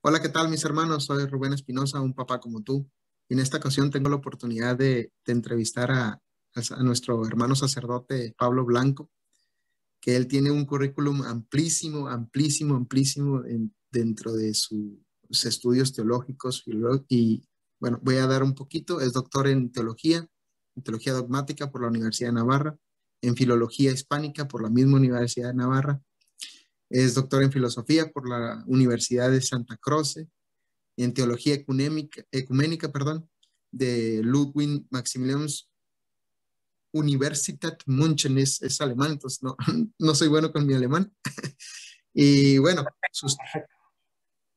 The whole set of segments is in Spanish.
Hola, ¿qué tal, mis hermanos? Soy Rubén Espinosa, un papá como tú. Y en esta ocasión tengo la oportunidad de entrevistar a nuestro hermano sacerdote Pablo Blanco, que él tiene un currículum amplísimo, amplísimo, amplísimo dentro de sus estudios teológicos. Y bueno, voy a dar un poquito. Es doctor en teología dogmática por la Universidad de Navarra, en filología hispánica por la misma Universidad de Navarra. Es doctor en filosofía por la Universidad de Santa Croce, en teología ecuménica, perdón, de Ludwig Maximilians Universität München, es alemán, entonces no, no soy bueno con mi alemán. Y bueno,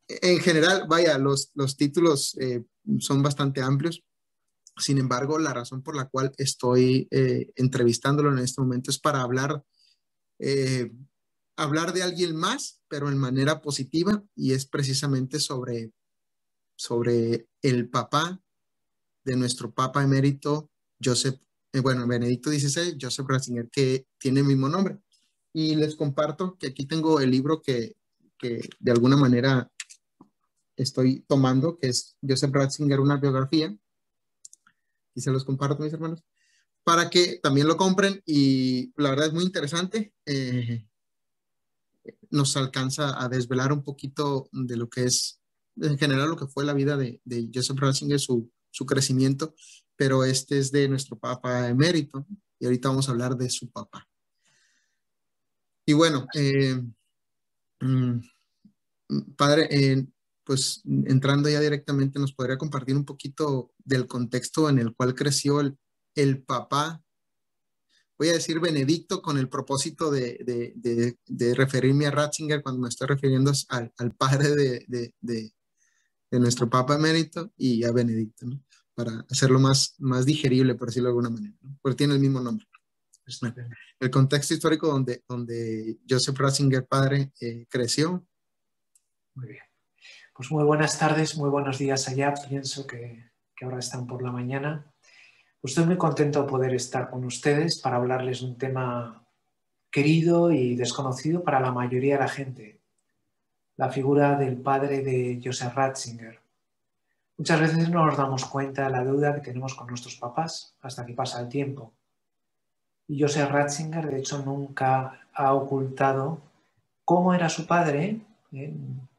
en general, vaya, los títulos son bastante amplios. Sin embargo, la razón por la cual estoy entrevistándolo en este momento es para eh, hablar de alguien más, pero en manera positiva, y es precisamente sobre el papá de nuestro Papa Emérito, Joseph, Benedicto XVI, Joseph Ratzinger, que tiene el mismo nombre. Y les comparto que aquí tengo el libro que de alguna manera estoy tomando, que es Joseph Ratzinger, una biografía, y se los comparto, mis hermanos, para que también lo compren. Y la verdad es muy interesante. Nos alcanza a desvelar un poquito de lo que es, en general, lo que fue la vida de Joseph Ratzinger, su crecimiento, pero este es de nuestro Papa Emérito, y ahorita vamos a hablar de su papá. Y bueno, mm, padre, pues entrando ya directamente, ¿nos podría compartir un poquito del contexto en el cual creció el papá? Voy a decir Benedicto con el propósito de referirme a Ratzinger cuando me estoy refiriendo al padre de nuestro Papa Emérito, y a Benedicto, ¿no? Para hacerlo más digerible, por decirlo de alguna manera, ¿no? Porque tiene el mismo nombre. Pues, bueno, el contexto histórico donde Joseph Ratzinger padre creció. Muy bien. Pues muy buenas tardes, muy buenos días allá. Pienso que ahora están por la mañana. Pues estoy muy contento de poder estar con ustedes para hablarles de un tema querido y desconocido para la mayoría de la gente, la figura del padre de Joseph Ratzinger. Muchas veces no nos damos cuenta de la deuda que tenemos con nuestros papás hasta que pasa el tiempo. Y Joseph Ratzinger, de hecho, nunca ha ocultado cómo era su padre,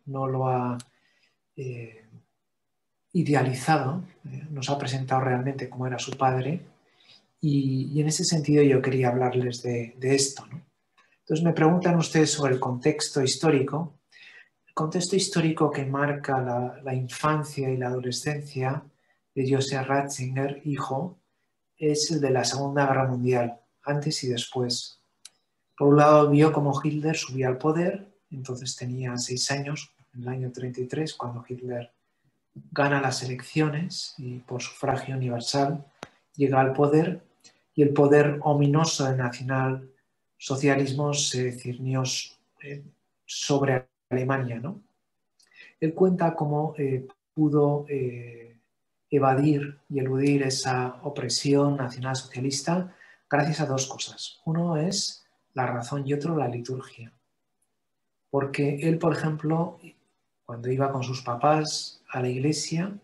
no lo ha idealizado, nos ha presentado realmente cómo era su padre, y en ese sentido yo quería hablarles de esto, ¿no? Entonces me preguntan ustedes sobre el contexto histórico. El contexto histórico que marca la infancia y la adolescencia de Joseph Ratzinger, hijo, es el de la Segunda Guerra Mundial, antes y después. Por un lado, vio cómo Hitler subía al poder, entonces tenía 6 años, en el año 33, cuando Hitler gana las elecciones y por sufragio universal llega al poder, y el poder ominoso del nacionalsocialismo se cirnió sobre Alemania, ¿no? Él cuenta cómo pudo evadir y eludir esa opresión nacionalsocialista gracias a dos cosas. Uno es la razón y otro la liturgia. Porque él, por ejemplo, cuando iba con sus papás a la iglesia,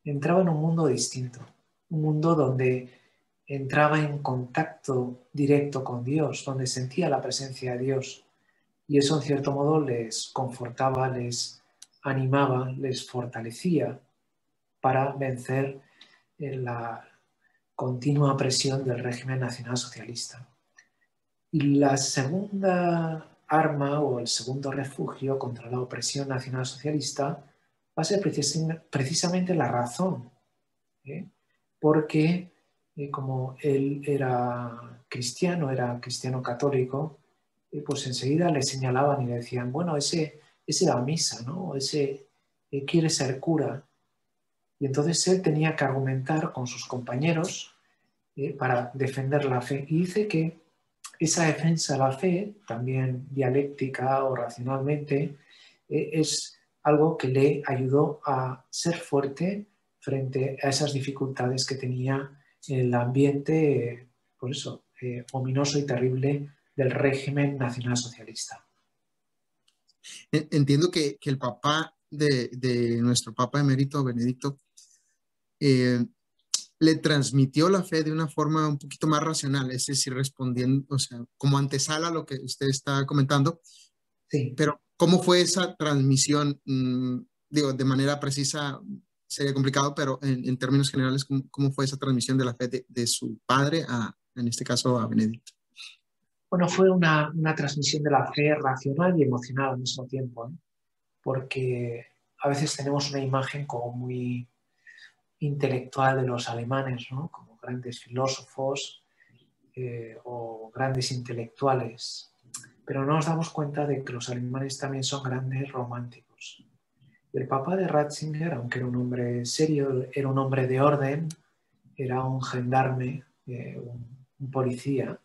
entraba en un mundo distinto, un mundo donde entraba en contacto directo con Dios, donde sentía la presencia de Dios, y eso en cierto modo les confortaba, les animaba, les fortalecía para vencer la continua presión del régimen nacionalsocialista. Y la segunda arma o el segundo refugio contra la opresión nacionalsocialista va a ser precisamente la razón, porque como él era cristiano católico, pues enseguida le señalaban y le decían, bueno, ese da misa, ¿no? Ese quiere ser cura. Y entonces él tenía que argumentar con sus compañeros para defender la fe. Y dice que esa defensa de la fe, también dialéctica o racionalmente, es algo que le ayudó a ser fuerte frente a esas dificultades que tenía en el ambiente, por eso, ominoso y terrible del régimen nacionalsocialista. Entiendo que el papá de nuestro Papa Emérito Benedicto eh, le transmitió la fe de una forma un poquito más racional, es decir, respondiendo, o sea, como antesala a lo que usted está comentando, Sí. pero ¿cómo fue esa transmisión? Digo, de manera precisa sería complicado, pero en términos generales, ¿cómo fue esa transmisión de la fe de su padre a, en este caso, a Benedicto? Bueno, fue una transmisión de la fe racional y emocional al mismo tiempo, ¿no? Porque a veces tenemos una imagen como muy intelectual de los alemanes, ¿no? Como grandes filósofos o grandes intelectuales, pero no nos damos cuenta de que los alemanes también son grandes románticos. El Papa de Ratzinger, aunque era un hombre serio, era un hombre de orden, era un gendarme, un policía,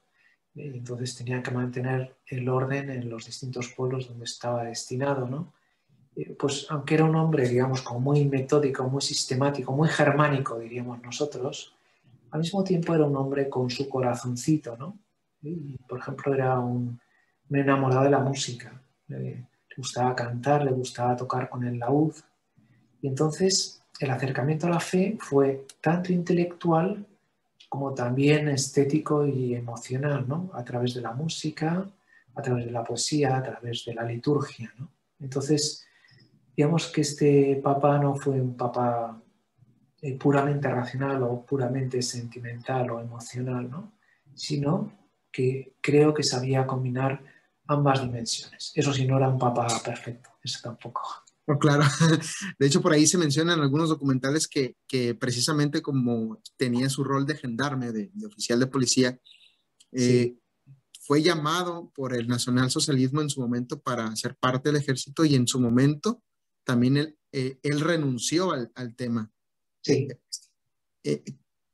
y entonces tenía que mantener el orden en los distintos pueblos donde estaba destinado, ¿no? Pues aunque era un hombre, digamos, como muy metódico, muy sistemático, muy germánico, diríamos nosotros, al mismo tiempo era un hombre con su corazoncito, ¿no? Y, por ejemplo, era un enamorado de la música. Le gustaba cantar, le gustaba tocar con el laúd. Y entonces el acercamiento a la fe fue tanto intelectual como también estético y emocional, ¿no? A través de la música, a través de la poesía, a través de la liturgia, ¿no? Entonces, digamos que este papa no fue un papa puramente racional o puramente sentimental o emocional, ¿no? Sino que creo que sabía combinar ambas dimensiones. Eso sí, no era un papa perfecto, eso tampoco. Oh, claro, de hecho por ahí se mencionan algunos documentales que precisamente como tenía su rol de gendarme, de oficial de policía, Sí, eh, fue llamado por el nacionalsocialismo en su momento para ser parte del ejército y en su momento también él renunció al tema. Eh, sí, eh,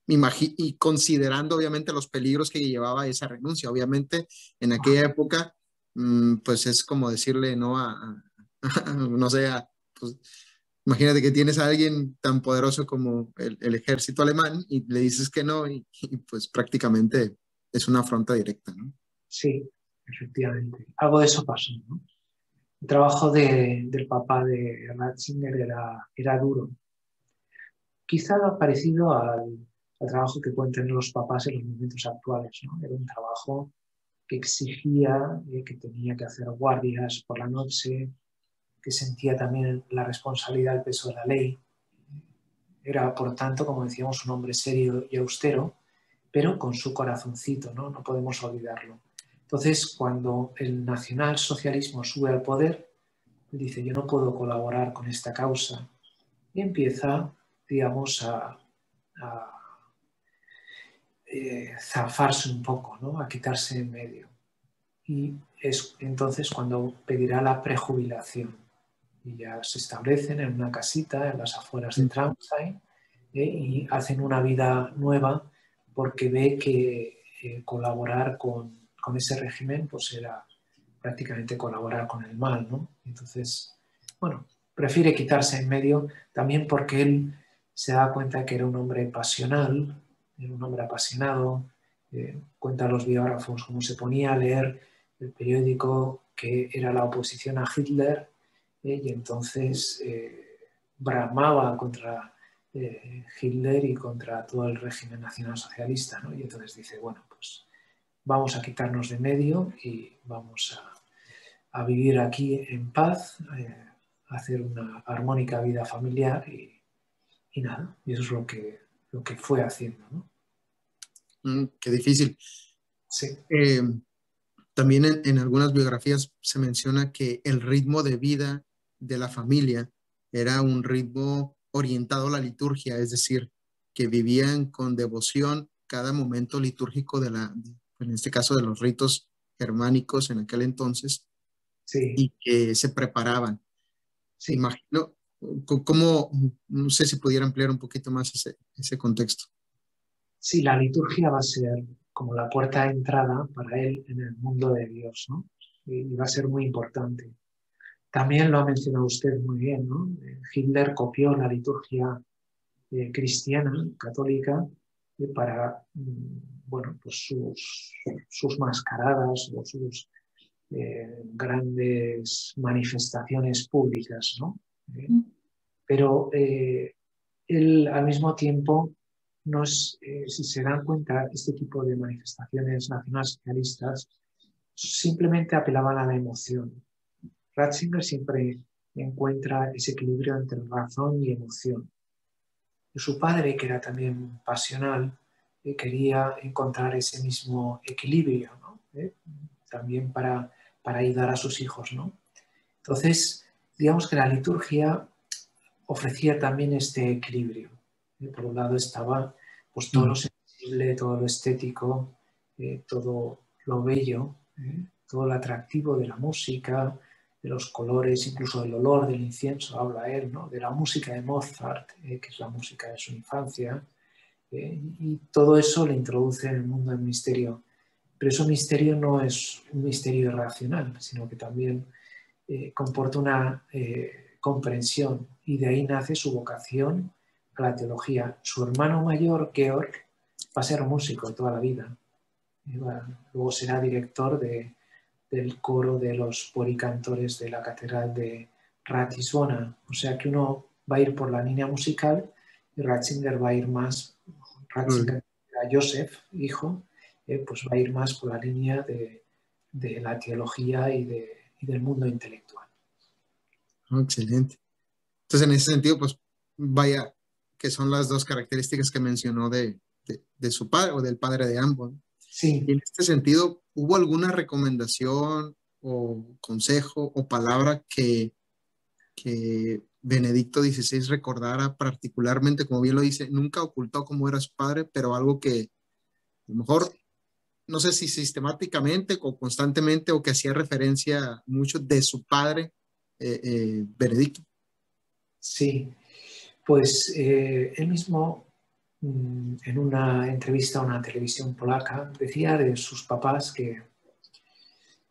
y considerando obviamente los peligros que llevaba esa renuncia. Obviamente en aquella época, pues es como decirle no no sé, pues, imagínate que tienes a alguien tan poderoso como el ejército alemán y le dices que no y pues prácticamente es una afronta directa, ¿no? sí, efectivamente. Algo de eso pasó, ¿no? El trabajo del papá de Ratzinger era duro. Quizá parecido al trabajo que pueden tener los papás en los momentos actuales, ¿no? Era un trabajo que exigía, que tenía que hacer guardias por la noche, que sentía también la responsabilidad del peso de la ley. Era, por tanto, como decíamos, un hombre serio y austero, pero con su corazoncito, ¿no? No podemos olvidarlo. Entonces, cuando el nacionalsocialismo sube al poder, dice, yo no puedo colaborar con esta causa, y empieza, digamos, a zafarse un poco, ¿no? A quitarse en medio. Y es entonces cuando pedirá la prejubilación. Y ya se establecen en una casita en las afueras de Traunstein y hacen una vida nueva porque ve que colaborar con ese régimen pues era prácticamente colaborar con el mal, ¿no? Entonces, bueno, prefiere quitarse en medio también porque él se da cuenta que era un hombre pasional, era un hombre apasionado, cuenta a los biógrafos cómo se ponía a leer el periódico que era la oposición a Hitler y entonces bramaba contra Hitler y contra todo el régimen nacionalsocialista, ¿no? Y entonces dice, bueno, pues vamos a quitarnos de medio y vamos a vivir aquí en paz, a hacer una armónica vida familiar y nada, y eso es lo que fue haciendo, ¿no? Qué difícil. Sí, Eh, También en algunas biografías se menciona que el ritmo de vida de la familia era un ritmo orientado a la liturgia, es decir, que vivían con devoción cada momento litúrgico en este caso de los ritos germánicos en aquel entonces, sí, y que se preparaban. sí. Imagino, ¿cómo, no sé si pudiera ampliar un poquito más ese contexto? Sí, la liturgia va a ser como la puerta de entrada para él en el mundo de Dios, ¿no? Y va a ser muy importante. También lo ha mencionado usted muy bien, ¿no? Hitler copió la liturgia cristiana, católica, para, bueno, pues sus mascaradas o sus grandes manifestaciones públicas, ¿no? ¿eh? Pero él al mismo tiempo, si se dan cuenta, este tipo de manifestaciones nacionalsocialistas simplemente apelaban a la emoción. Ratzinger siempre encuentra ese equilibrio entre razón y emoción. Y su padre, que era también pasional, quería encontrar ese mismo equilibrio, ¿no? También para ayudar a sus hijos, ¿no? Entonces, digamos que la liturgia ofrecía también este equilibrio. Por un lado estaba pues, todo lo sensible, todo lo estético, todo lo bello, todo lo atractivo de la música, de los colores, incluso del olor del incienso, habla él, ¿no? De la música de Mozart, que es la música de su infancia, y todo eso le introduce en el mundo del misterio. Pero ese misterio no es un misterio irracional, sino que también comporta una comprensión, y de ahí nace su vocación a la teología. Su hermano mayor, Georg, va a ser músico toda la vida. Luego será director del coro de los poricantores de la catedral de Ratisbona. O sea que uno va a ir por la línea musical y Ratzinger va a ir más, Ratzinger era Joseph, hijo, pues va a ir más por la línea de la teología y del mundo intelectual. Oh, excelente. Entonces, en ese sentido, pues vaya, que son las dos características que mencionó de su padre o del padre de ambos, ¿no? Sí. Y en este sentido, ¿hubo alguna recomendación o consejo o palabra que Benedicto XVI recordara particularmente, como bien lo dice, nunca ocultó cómo era su padre, pero algo que a lo mejor, no sé si sistemáticamente o constantemente o que hacía referencia mucho de su padre, Benedicto? Sí, pues él mismo en una entrevista a una televisión polaca decía de sus papás que,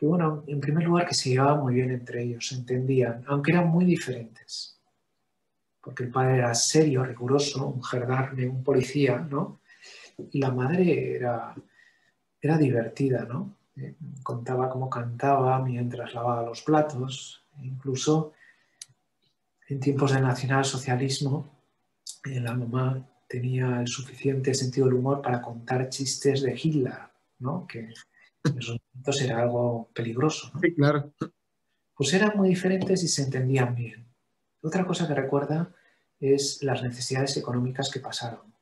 bueno, en primer lugar que se llevaban muy bien entre ellos, se entendían, aunque eran muy diferentes, porque el padre era serio, riguroso, un gendarme, un policía, ¿no? Y la madre era divertida, ¿no? Contaba cómo cantaba mientras lavaba los platos, incluso en tiempos del nacionalsocialismo, la mamá tenía el suficiente sentido del humor para contar chistes de Hitler, ¿no? Que en esos momentos era algo peligroso, ¿no? Sí, claro. Pues eran muy diferentes y se entendían bien. Otra cosa que recuerda es las necesidades económicas que pasaron,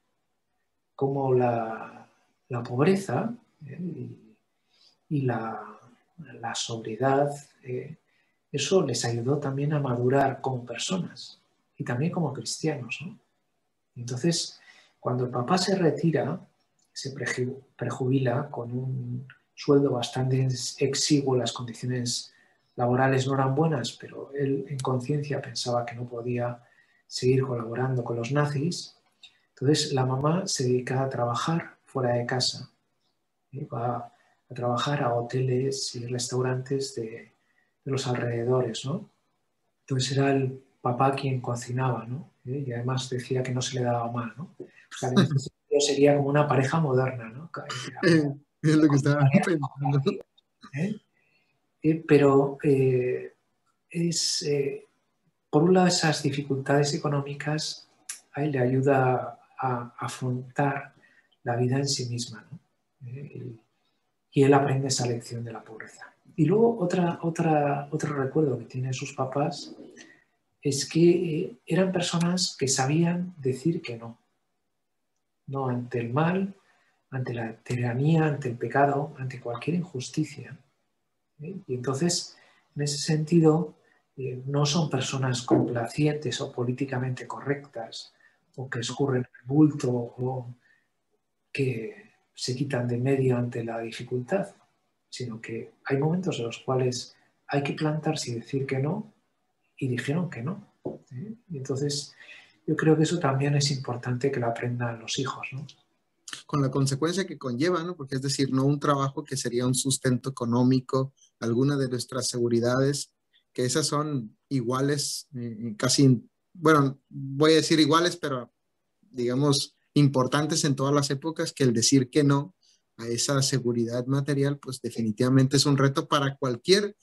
como la pobreza y la sobriedad, eso les ayudó también a madurar como personas y también como cristianos, ¿no? Entonces, cuando el papá se retira, se prejubila con un sueldo bastante exiguo, las condiciones laborales no eran buenas, pero él en conciencia pensaba que no podía seguir colaborando con los nazis. Entonces la mamá se dedica a trabajar fuera de casa, va a trabajar a hoteles y restaurantes de los alrededores, ¿no? Entonces era el papá quien cocinaba, ¿no? Y además decía que no se le daba mal, ¿no? O sea, en este sentido sería como una pareja moderna, ¿no? Es lo que estaba pensando. ¿eh? Pero por un lado, esas dificultades económicas a él le ayuda a afrontar la vida en sí misma, ¿no? Y él aprende esa lección de la pobreza. Y luego otro recuerdo que tienen sus papás es que eran personas que sabían decir que no. No ante el mal, ante la tiranía, ante el pecado, ante cualquier injusticia. Y entonces, en ese sentido, no son personas complacientes o políticamente correctas o que escurren el bulto o que se quitan de medio ante la dificultad, sino que hay momentos en los cuales hay que plantarse y decir que no, y dijeron que no. Y entonces, yo creo que eso también es importante que lo aprendan los hijos, ¿no? Con la consecuencia que conlleva, ¿no? Porque es decir, no un trabajo que sería un sustento económico, alguna de nuestras seguridades, que esas son iguales, casi, bueno, voy a decir iguales, pero digamos, importantes en todas las épocas, que el decir que no a esa seguridad material, pues definitivamente es un reto para cualquier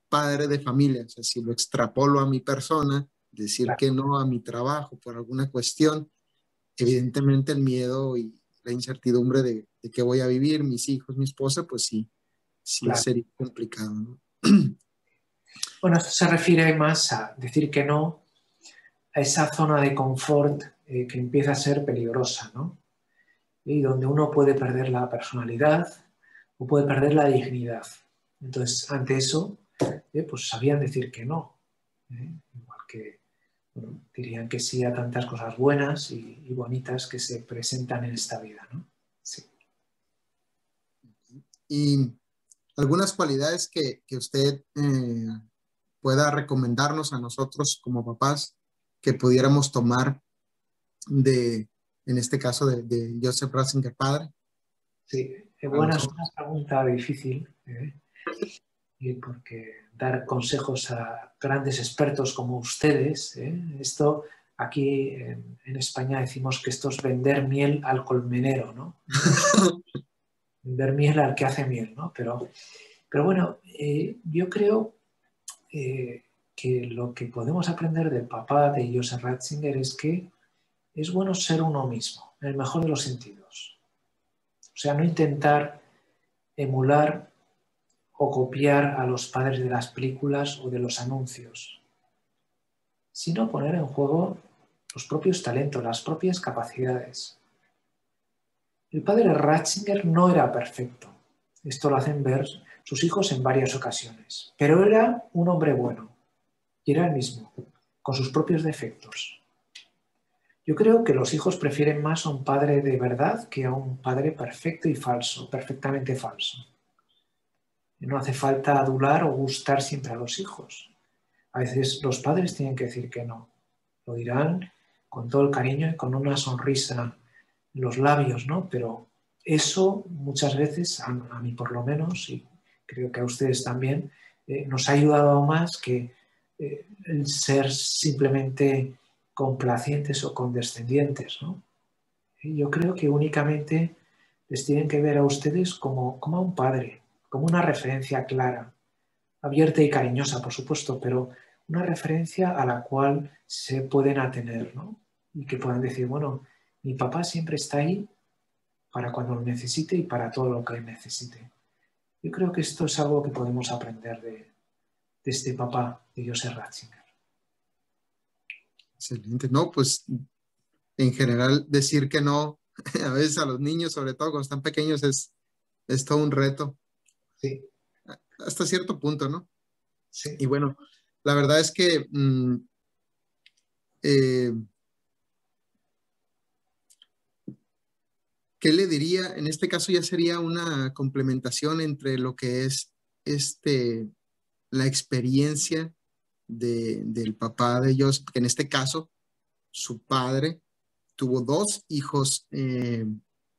padre de familia. O sea, si lo extrapolo a mi persona, decir claro, que no a mi trabajo por alguna cuestión, evidentemente el miedo y la incertidumbre de qué voy a vivir, mis hijos, mi esposa, pues sí, sí claro. sería complicado, ¿no? Bueno, esto se refiere más a decir que no a esa zona de confort que empieza a ser peligrosa, ¿no? Y donde uno puede perder la personalidad o puede perder la dignidad. Entonces, ante eso, pues sabían decir que no. Igual que bueno, dirían que sí a tantas cosas buenas y bonitas que se presentan en esta vida, ¿no? Sí. Y algunas cualidades que usted pueda recomendarnos a nosotros como papás que pudiéramos tomar de, en este caso, de Joseph Ratzinger padre, Sí, a bueno, es una nosotros. pregunta difícil, y porque dar consejos a grandes expertos como ustedes, esto aquí en España decimos que esto es vender miel al colmenero, ¿no? Vender miel al que hace miel, ¿no? Pero bueno, yo creo que lo que podemos aprender del papá de Joseph Ratzinger es que es bueno ser uno mismo, en el mejor de los sentidos. O sea, no intentar emular o copiar a los padres de las películas o de los anuncios, sino poner en juego los propios talentos, las propias capacidades. El padre Ratzinger no era perfecto. Esto lo hacen ver sus hijos en varias ocasiones. Pero era un hombre bueno. Y era el mismo, con sus propios defectos. Yo creo que los hijos prefieren más a un padre de verdad que a un padre perfecto y falso, perfectamente falso. No hace falta adular o gustar siempre a los hijos. A veces los padres tienen que decir que no. Lo dirán con todo el cariño y con una sonrisa en los labios, ¿no? Pero eso muchas veces, a mí por lo menos, y creo que a ustedes también, nos ha ayudado más que el ser simplemente complacientes o condescendientes, ¿no? Y yo creo que únicamente les tienen que ver a ustedes como a un padre, como una referencia clara, abierta y cariñosa, por supuesto, pero una referencia a la cual se pueden atener, ¿no? Y que puedan decir, bueno, mi papá siempre está ahí para cuando lo necesite y para todo lo que necesite. Yo creo que esto es algo que podemos aprender de este papá de Joseph Ratzinger. Excelente. No, pues en general decir que no, a veces a los niños, sobre todo cuando están pequeños, es todo un reto, Sí, hasta cierto punto, ¿no? sí. Y bueno, la verdad es que eh, ¿qué le diría? En este caso ya sería una complementación entre lo que es este, la experiencia del papá de Joseph, que en este caso su padre tuvo dos hijos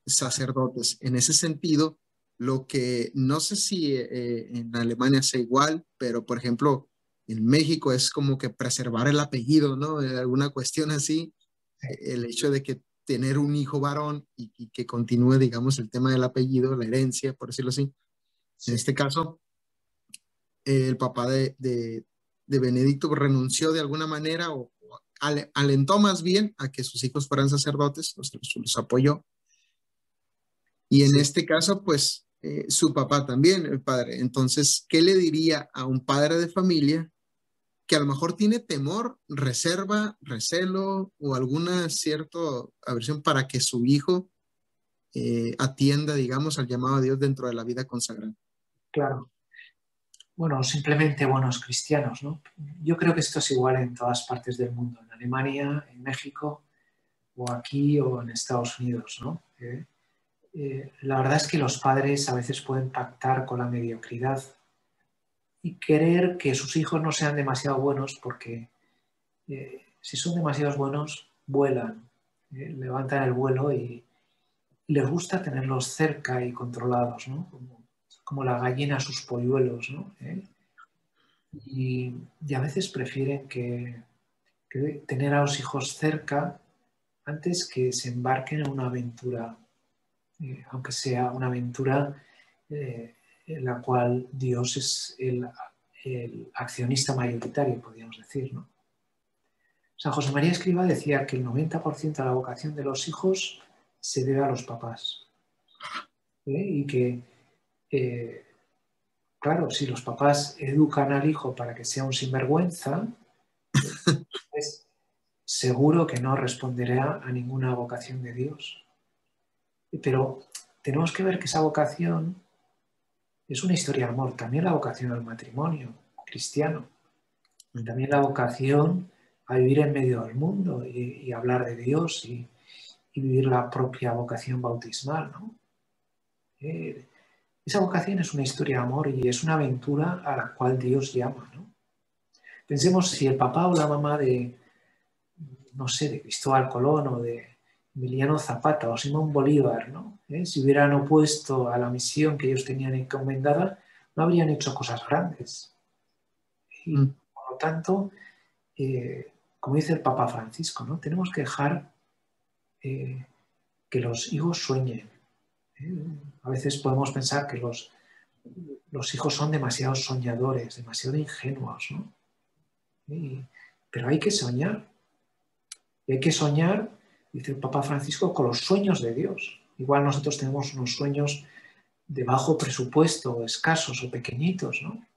sacerdotes. En ese sentido, lo que no sé si en Alemania sea igual, pero por ejemplo, en México es como que preservar el apellido, ¿no? Alguna cuestión así, el hecho de que tener un hijo varón y que continúe, digamos, el tema del apellido, la herencia, por decirlo así. En Sí, este caso, el papá de Benedicto renunció de alguna manera o alentó más bien a que sus hijos fueran sacerdotes, los apoyó. Y en sí. este caso, pues su papá también, el padre. Entonces, ¿qué le diría a un padre de familia que a lo mejor tiene temor, reserva, recelo o alguna cierta aversión para que su hijo atienda, digamos, al llamado a Dios dentro de la vida consagrada? Claro. Bueno, simplemente buenos cristianos, ¿no? Yo creo que esto es igual en todas partes del mundo, en Alemania, en México, o aquí o en Estados Unidos, ¿no? La verdad es que los padres a veces pueden pactar con la mediocridad y querer que sus hijos no sean demasiado buenos porque si son demasiado buenos, vuelan, levantan el vuelo y les gusta tenerlos cerca y controlados, ¿no? Como la gallina a sus polluelos, ¿no? Y a veces prefieren que tener a los hijos cerca antes que se embarquen en una aventura, aunque sea una aventura en la cual Dios es el accionista mayoritario, podríamos decir, ¿no? San José María Escrivá decía que el 90% de la vocación de los hijos se debe a los papás. Y que, eh, claro, si los papás educan al hijo para que sea un sinvergüenza, pues seguro que no responderá a ninguna vocación de Dios. Pero tenemos que ver que esa vocación es una historia de amor, también la vocación al matrimonio cristiano, también la vocación a vivir en medio del mundo y hablar de Dios y vivir la propia vocación bautismal, ¿no? Esa vocación es una historia de amor y es una aventura a la cual Dios llama, ¿no? Pensemos si el papá o la mamá de, no sé, de Cristóbal Colón o de Emiliano Zapata o Simón Bolívar, ¿no? Si hubieran opuesto a la misión que ellos tenían encomendada, no habrían hecho cosas grandes. Y por lo tanto, como dice el Papa Francisco, ¿no? Tenemos que dejar que los hijos sueñen. A veces podemos pensar que los hijos son demasiado soñadores, demasiado ingenuos, ¿no? Pero hay que soñar. Y hay que soñar, dice el Papa Francisco, con los sueños de Dios. Igual nosotros tenemos unos sueños de bajo presupuesto, escasos o pequeñitos, ¿no?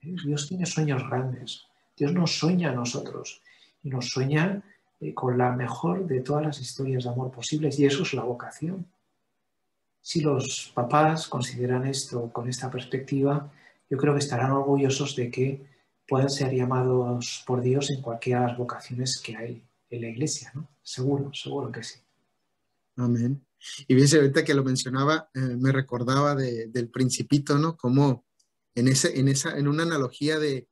Dios tiene sueños grandes. Dios nos sueña a nosotros y nos sueña con la mejor de todas las historias de amor posibles, y eso es la vocación. Si los papás consideran esto con esta perspectiva, yo creo que estarán orgullosos de que puedan ser llamados por Dios en cualquiera de las vocaciones que hay en la iglesia, ¿no? Seguro, seguro que sí. Amén. Y bien, ahorita que lo mencionaba, me recordaba del Principito, ¿no? Como en una analogía de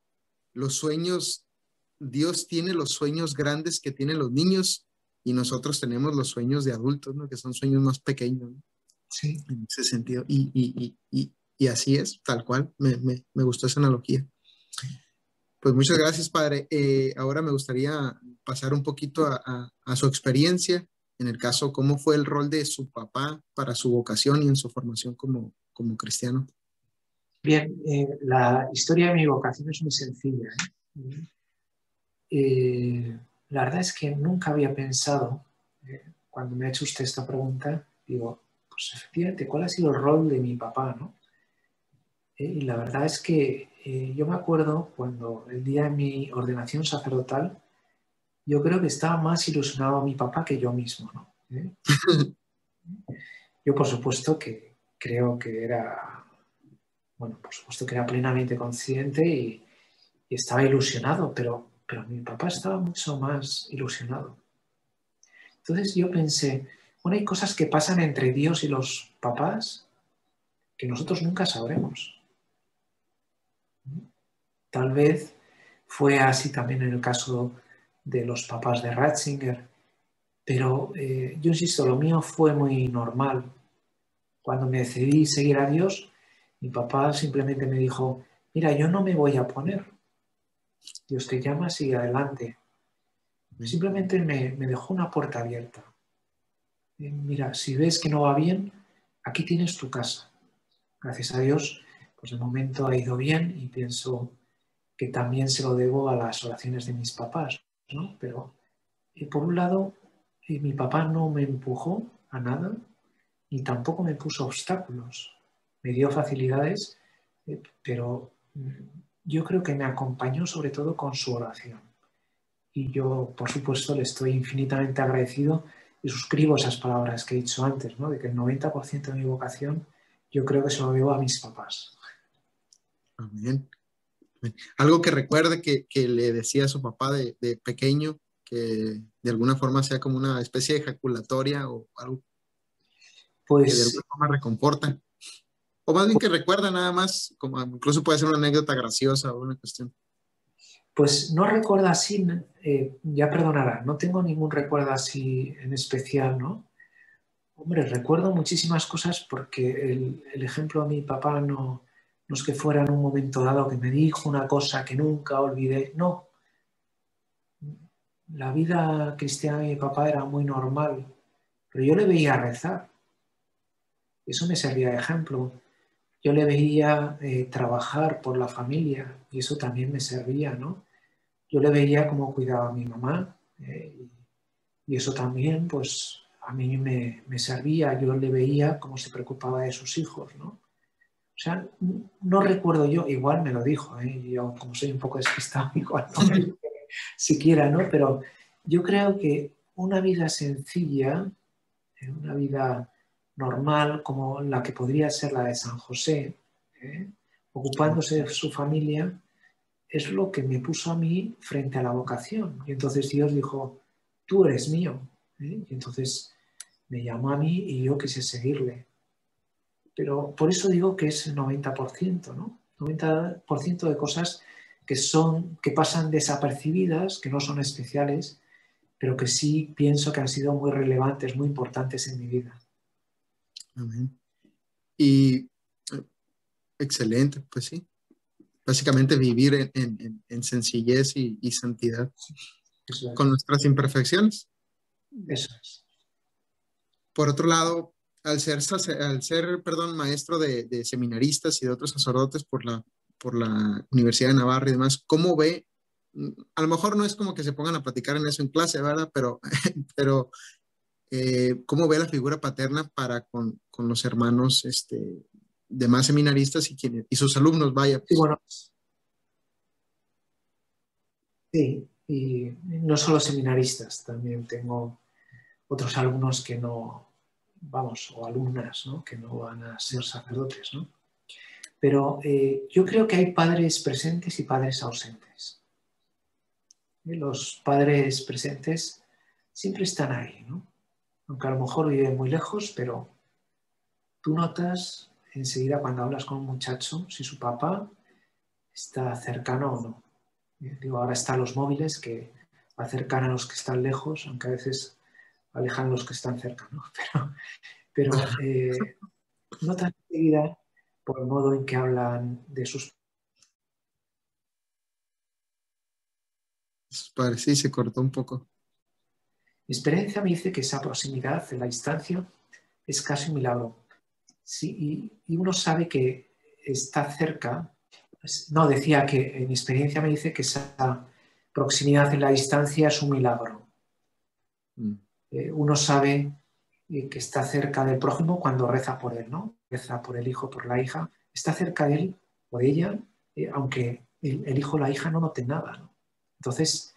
los sueños, Dios tiene los sueños grandes que tienen los niños y nosotros tenemos los sueños de adultos, ¿no? Que son sueños más pequeños, ¿no? Sí. En ese sentido. Y así es, tal cual. Me gustó esa analogía. Pues muchas gracias, padre. Ahora me gustaría pasar un poquito a su experiencia, en el caso, cómo fue el rol de su papá para su vocación y en su formación como cristiano. Bien, la historia de mi vocación es muy sencilla, ¿eh? La verdad es que nunca había pensado, cuando me ha hecho usted esta pregunta, digo, pues efectivamente, ¿cuál ha sido el rol de mi papá, no? Y la verdad es que yo me acuerdo cuando el día de mi ordenación sacerdotal, yo creo que estaba más ilusionado mi papá que yo mismo, ¿no? Yo, por supuesto, que creo que era, bueno, por supuesto que era plenamente consciente y estaba ilusionado, pero mi papá estaba mucho más ilusionado. Entonces yo pensé, bueno, hay cosas que pasan entre Dios y los papás que nosotros nunca sabremos. Tal vez fue así también en el caso de los papás de Ratzinger, pero yo insisto, lo mío fue muy normal. Cuando me decidí seguir a Dios, mi papá simplemente me dijo, mira, yo no me voy a poner. Dios te llama, sigue adelante. Simplemente me dejó una puerta abierta. Mira, si ves que no va bien, aquí tienes tu casa. Gracias a Dios, pues de momento ha ido bien y pienso que también se lo debo a las oraciones de mis papás, ¿no? Pero por un lado, mi papá no me empujó a nada ni tampoco me puso obstáculos. Me dio facilidades, pero yo creo que me acompañó sobre todo con su oración. Y yo, por supuesto, le estoy infinitamente agradecido y suscribo esas palabras que he dicho antes, ¿no? De que el 90% de mi vocación yo creo que se lo debo a mis papás. Amén. Algo que recuerde que le decía a su papá de pequeño, que de alguna forma sea como una especie de ejaculatoria o algo que de Pues, alguna forma reconforta. O más bien que recuerda nada más, como incluso puede ser una anécdota graciosa o una cuestión. pues no recuerdo así, ya perdonará, no tengo ningún recuerdo así en especial, ¿no? Hombre, recuerdo muchísimas cosas porque el ejemplo de mi papá no es que fuera en un momento dado que me dijo una cosa que nunca olvidé, no. La vida cristiana de mi papá era muy normal, pero yo le veía rezar, eso me servía de ejemplo. Yo le veía trabajar por la familia y eso también me servía, ¿no? Yo le veía cómo cuidaba a mi mamá, Y eso también, pues, a mí me servía. Yo le veía cómo se preocupaba de sus hijos, ¿no? O sea, no recuerdo yo, igual me lo dijo, yo como soy un poco despistado, igual no me lo dijo siquiera, ¿no? Pero yo creo que una vida sencilla, una vida normal, como la que podría ser la de San José, ocupándose de su familia, es lo que me puso a mí frente a la vocación. Y entonces Dios dijo, tú eres mío. Y entonces me llamó a mí y yo quise seguirle. Pero por eso digo que es el 90%, ¿no? 90% de cosas que pasan desapercibidas, que no son especiales, pero que sí pienso que han sido muy relevantes, muy importantes en mi vida. Amén. Y excelente, pues sí. Básicamente vivir en sencillez y santidad Eso con nuestras imperfecciones. es. Por otro lado, al ser maestro de seminaristas y de otros sacerdotes por la Universidad de Navarra y demás, ¿cómo ve? A lo mejor no es como que se pongan a platicar en eso en clase, ¿verdad? Pero ¿cómo ve la figura paterna para con los hermanos demás seminaristas y sus alumnos? Vaya, Y pues. bueno, sí, y no solo seminaristas, también tengo otros alumnos que no, vamos, o alumnas, ¿no? Que no van a ser sacerdotes, ¿no? Pero yo creo que hay padres presentes y padres ausentes. Los padres presentes siempre están ahí, ¿no? Aunque a lo mejor viven muy lejos, pero tú notas enseguida cuando hablas con un muchacho si su papá está cercano o no. Digo, ahora están los móviles que acercan a los que están lejos, aunque a veces alejan los que están cerca, ¿no? Pero notas enseguida por el modo en que hablan de sus... Sus padres, sí, se cortó un poco. Mi experiencia me dice que esa proximidad en la distancia es casi un milagro. Sí, y uno sabe que está cerca. No, decía que en mi experiencia me dice que esa proximidad en la distancia es un milagro. Mm. Uno sabe que está cerca del prójimo cuando reza por él, ¿no? Reza por el hijo, por la hija. Está cerca de él o de ella, aunque el hijo o la hija no noten nada, ¿no? Entonces,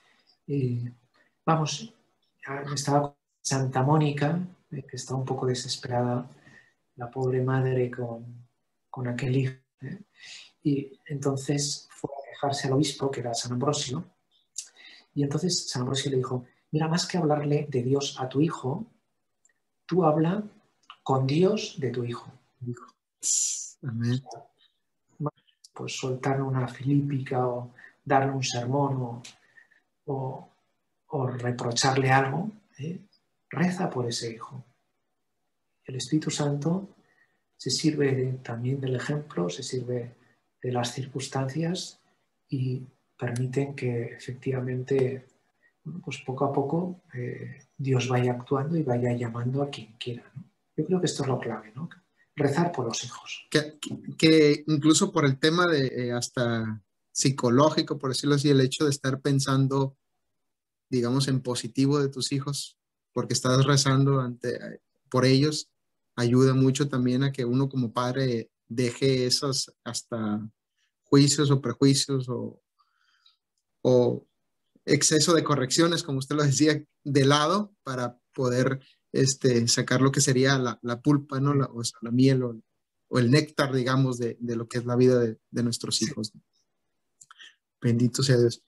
vamos, estaba con Santa Mónica, que estaba un poco desesperada, la pobre madre con aquel hijo. Y entonces fue a quejarse al obispo, que era San Ambrosio, y entonces San Ambrosio le dijo, mira, más que hablarle de Dios a tu hijo, tú habla con Dios de tu hijo. Amén. Pues soltarle una filípica o darle un sermón o, o reprocharle algo, reza por ese hijo. El Espíritu Santo se sirve también del ejemplo, se sirve de las circunstancias y permiten que efectivamente, pues poco a poco, Dios vaya actuando y vaya llamando a quien quiera, ¿no? Yo creo que esto es lo clave, ¿no? Rezar por los hijos. Que incluso por el tema de hasta psicológico, por decirlo así, el hecho de estar pensando, digamos, en positivo de tus hijos, porque estás rezando por ellos, ayuda mucho también a que uno como padre deje esos hasta juicios o prejuicios o exceso de correcciones, como usted lo decía, de lado para poder sacar lo que sería la pulpa, ¿no? O sea, la miel o el néctar, digamos, de lo que es la vida de nuestros hijos. Bendito sea Dios.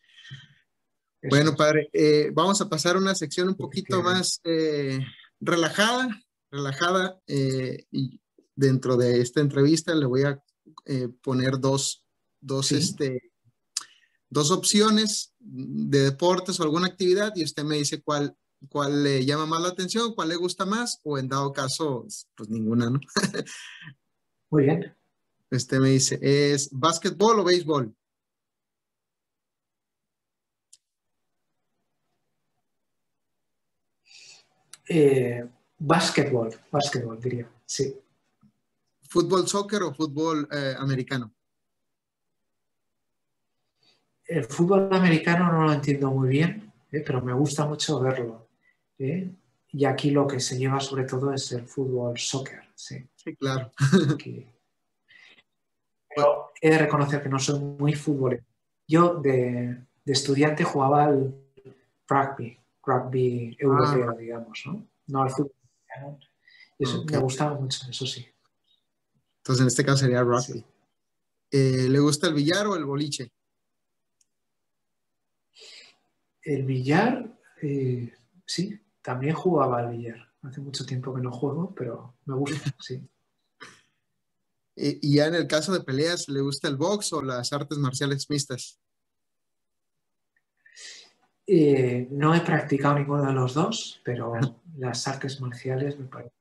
Eso Bueno, es, padre, vamos a pasar a una sección un poquito efectivamente. más relajada, y dentro de esta entrevista le voy a poner dos, Sí, dos opciones de deportes o alguna actividad y usted me dice cuál le llama más la atención, cuál le gusta más o en dado caso, pues ninguna, ¿no? muy bien. Usted me dice, ¿es básquetbol o béisbol? Básquetbol diría, sí. ¿Fútbol, soccer o fútbol americano? El fútbol americano no lo entiendo muy bien, pero me gusta mucho verlo. ¿Eh? Y aquí lo que se lleva sobre todo es el fútbol, soccer. Sí. Sí, claro. Aquí. Pero he de reconocer que no soy muy futbolero. Yo de estudiante jugaba al rugby Ah, europeo, digamos, ¿no? No al fútbol americano. Y eso ok. me gustaba mucho, eso sí. Entonces en este caso sería Sí. rugby. ¿Le gusta el billar o el boliche? El billar, sí, también jugaba al billar. Hace mucho tiempo que no juego, pero me gusta, sí. Y ya en el caso de peleas, ¿le gusta el box o las artes marciales mixtas? No he practicado ninguno de los dos, pero las artes marciales me parecen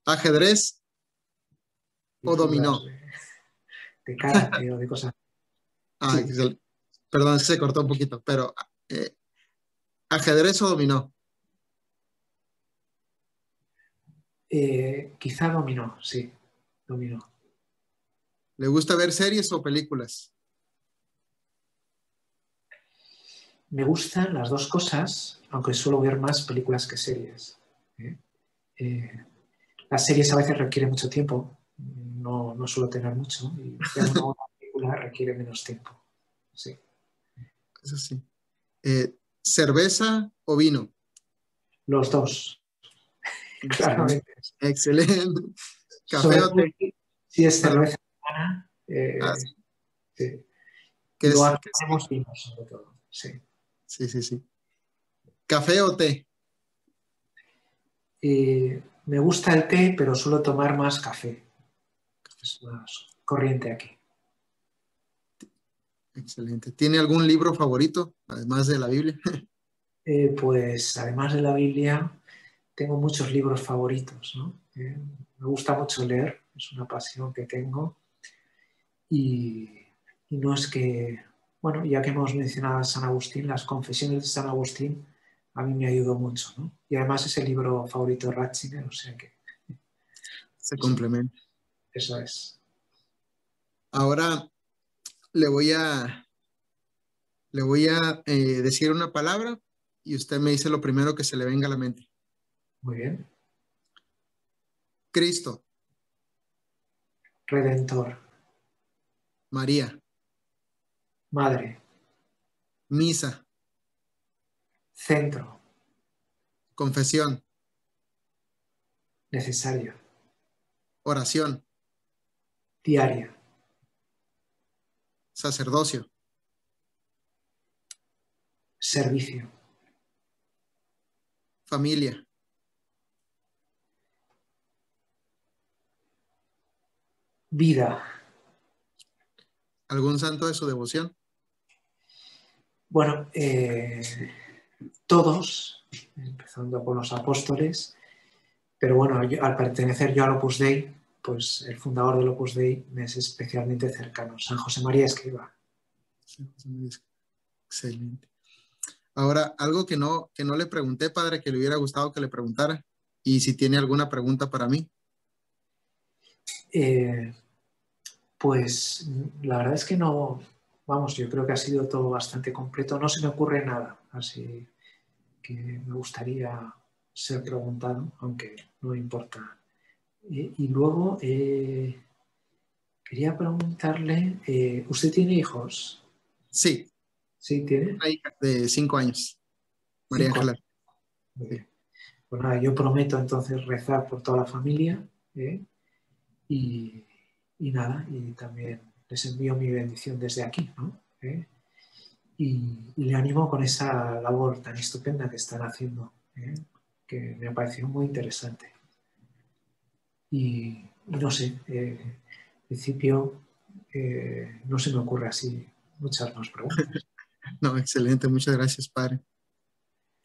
¿Ajedrez o figuras dominó? de karate o de cosas. Ah, Sí, perdón, es que se cortó un poquito, pero eh, ¿ajedrez o dominó? quizá dominó, sí, dominó. ¿Le gusta ver series o películas? Me gustan las dos cosas, aunque suelo ver más películas que series. ¿Eh? Eh, las series a veces requieren mucho tiempo, no suelo tener mucho, y ver una buena película requiere menos tiempo. Sí. Eso sí. ¿Cerveza o vino? Los dos, Excelente. claramente. Excelente. ¿Café Sobre o todo té? si es Perdón. cerveza alemana, Ah, sí. sí. ¿Qué Y luego es? aquí tenemos vino, sobre todo. Sí. Sí, sí, sí. ¿Café o té? Me gusta el té, pero suelo tomar más café. Es más corriente aquí. Excelente. ¿Tiene algún libro favorito, además de la Biblia? Pues además de la Biblia, tengo muchos libros favoritos, ¿no? Me gusta mucho leer, es una pasión que tengo. Y, y no es que, bueno, ya que hemos mencionado a San Agustín, las confesiones de San Agustín a mí me ayudó mucho, ¿no? Y además es el libro favorito de Ratzinger, o sea que Se sí, complementa. eso es. Ahora le voy a, le voy a decir una palabra y usted me dice lo primero que se le venga a la mente. Muy bien. Cristo, Redentor, María, madre, misa, centro, confesión, necesario, oración, diaria, sacerdocio, servicio, familia, vida. algún santo de su devoción. Bueno, todos, empezando con los apóstoles, pero bueno, al pertenecer yo al Opus Dei, pues el fundador del Opus Dei me es especialmente cercano, San José María Escrivá. Sí, José María. Excelente. Ahora, algo que no le pregunté, padre, que le hubiera gustado que le preguntara, y si tiene alguna pregunta para mí. Eh, pues la verdad es que no, vamos, yo creo que ha sido todo bastante completo, no se me ocurre nada, así que me gustaría ser preguntado, aunque no importa. Y luego quería preguntarle, ¿usted tiene hijos? Sí, Sí, tiene una hija de 5 años, María 5 años. Ángela. Muy Sí. bien. Pues nada, yo prometo entonces rezar por toda la familia, ¿eh? y, y nada, y también les envío mi bendición desde aquí, ¿no? Y le animo con esa labor tan estupenda que están haciendo, que me ha parecido muy interesante. Y no sé, en principio no se me ocurre así muchas más preguntas. No, excelente, muchas gracias, padre.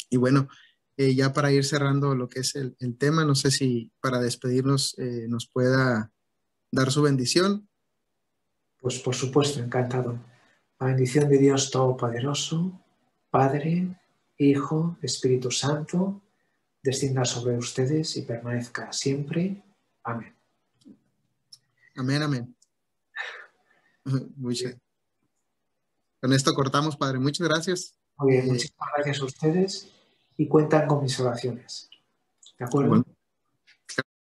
Y bueno, ya para ir cerrando lo que es el tema, no sé si para despedirnos nos pueda dar su bendición. Pues por supuesto, encantado. La bendición de Dios Todopoderoso, Padre, Hijo, Espíritu Santo, descienda sobre ustedes y permanezca siempre. Amén. Amén, amén. Muchas con esto cortamos, Padre. Muchas gracias. Muy bien, muchísimas gracias a ustedes y cuentan con mis oraciones. ¿De acuerdo? Igual.